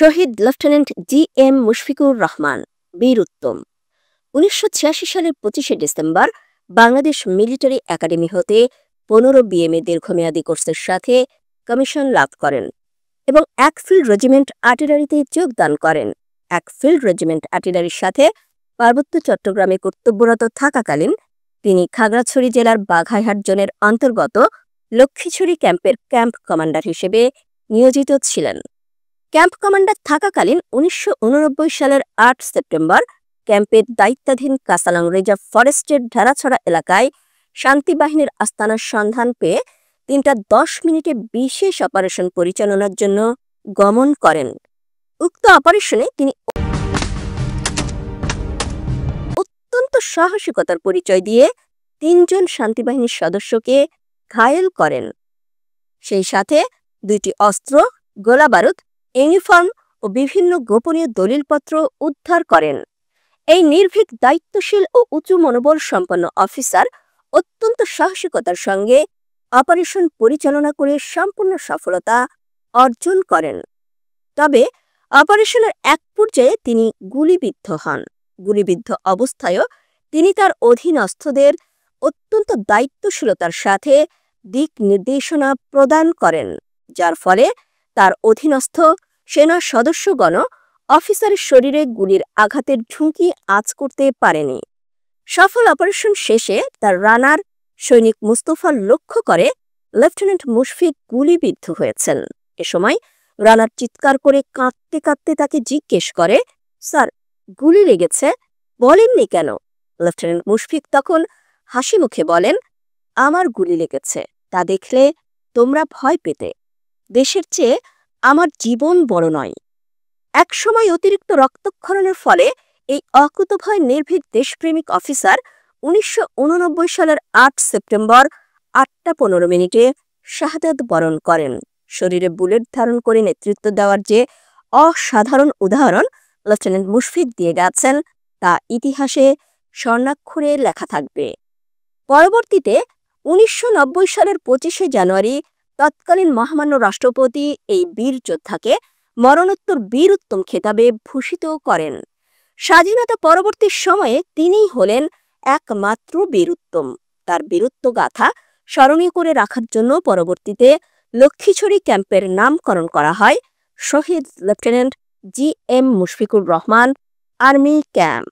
শহীদ lieutenant GM. Mushfiqur Rahman বীর উত্তম ১৯৮৬ সালের ২৫শে ডিসেম্বর বাংলাদেশ মিলিটারি একাডেমি হতে ১৫ বিএমএ দীর্ঘমেয়াদী কোর্সের সাথে কমিশন লাভ করেন এবং এক ফিল্ড রেজিমেন্ট আর্টিলারিতে যোগদান করেন। এক ফিল্ড রেজিমেন্ট আর্টিলারির সাথে পার্বত্য চট্টগ্রামে কর্তব্যরত থাকাকালীন তিনি খাগড়াছড়ি জেলার বাঘাইহাট জোনের অন্তর্গত লক্ষ্মীছড়ি ক্যাম্পের ক্যাম্প কমান্ডার হিসেবে নিয়োজিত ছিলেন। ক্যাম্প কমান্ডার থাকাকালীন ১৯৮৯ সালের ৮ সেপ্টেম্বর ক্যাম্পের দায়িত্বাধীন কাসালং রিজার্ভ ফরেস্টের ঢেরাছড়া এলাকায় শান্তিবাহিনীর আস্তানার সন্ধান পেয়ে ৩টা ১০ মিনিটে বিশেষ অপারেশন পরিচালনার জন্য গমন করেন। উক্ত অপারেশনে তিনি অত্যন্ত সাহসিকতার পরিচয় দিয়ে ৩ জন শান্তিবাহিনীর সদস্যকে ঘায়েল করেন। সেই সাথে ২টি অস্ত্র, গোলাবারুদ, ইউনিফর্ম ও বিভিন্ন গোপনীয় দলিলপত্র উদ্ধার করেন। এই নির্ভীক, দায়িত্বশীল ও উঁচু মনোবল সম্পন্ন অফিসার অত্যন্ত সাহসিকতার সঙ্গে অপারেশন পরিচালনা করে সম্পূর্ণ সফলতা অর্জন করেন। তবে অপারেশনের এক পর্যায়ে তিনি গুলিবিদ্ধ হন। গুলিবিদ্ধ অবস্থায়ও তিনি তার অধীনস্থদের অত্যন্ত দায়িত্বশীলতার সাথে দিক নির্দেশনা প্রদান করেন, যার ফলে তার অধীনস্থ সেনা সদস্যগণ অফিসারের শরীরে গুলির আঘাতের ঝুঁকি আঁচ করতে পারেনি। সফল অপারেশন শেষে তার রানার সৈনিক মুস্তফা লক্ষ্য করে লেফটেন্যান্ট মুশফিক গুলিবিদ্ধ হয়েছেন। এ সময় রানার চিৎকার করে কাঁদতে কাঁদতে তাকে জিজ্ঞেস করে, স্যার, গুলি লেগেছে, বলেননি কেন? লেফটেন্যান্ট মুশফিক তখন হাসি মুখে বলেন, আমার গুলি লেগেছে, তা দেখলে তোমরা ভয় পেতে। দেশের চেয়ে আমার জীবন বড় নয়। একসময় অতিরিক্ত রক্তক্ষরণের ফলে এই অকুতভয় নির্ভীক দেশপ্রেমিক অফিসার ১৯৮৯ সালের ৮ সেপ্টেম্বর ৮টা ১৫ মিনিটে শাহাদাত বরণ করেন। শরীরে বুলেট ধারণ করে নেতৃত্ব দেওয়ার যে অসাধারণ উদাহরণ লেফটেন্যান্ট মুশফিক দিয়ে গেছেন, তা ইতিহাসে স্বর্ণাক্ষরে লেখা থাকবে। পরবর্তীতে ১৯৯০ সালের ২৫শে জানুয়ারি তৎকালীন মহামান্য রাষ্ট্রপতি এই বীর যোদ্ধাকে মরণোত্তর বীর উত্তম খেতাবে ভূষিত করেন। স্বাধীনতা পরবর্তী সময়ে তিনিই হলেন একমাত্র বীর উত্তম। তার বীরত্ব গাথা স্মরণীয় করে রাখার জন্য পরবর্তীতে লক্ষ্মীছড়ি ক্যাম্পের নামকরণ করা হয় শহীদ lieutenant GM. Mushfiqur Rahman army camp.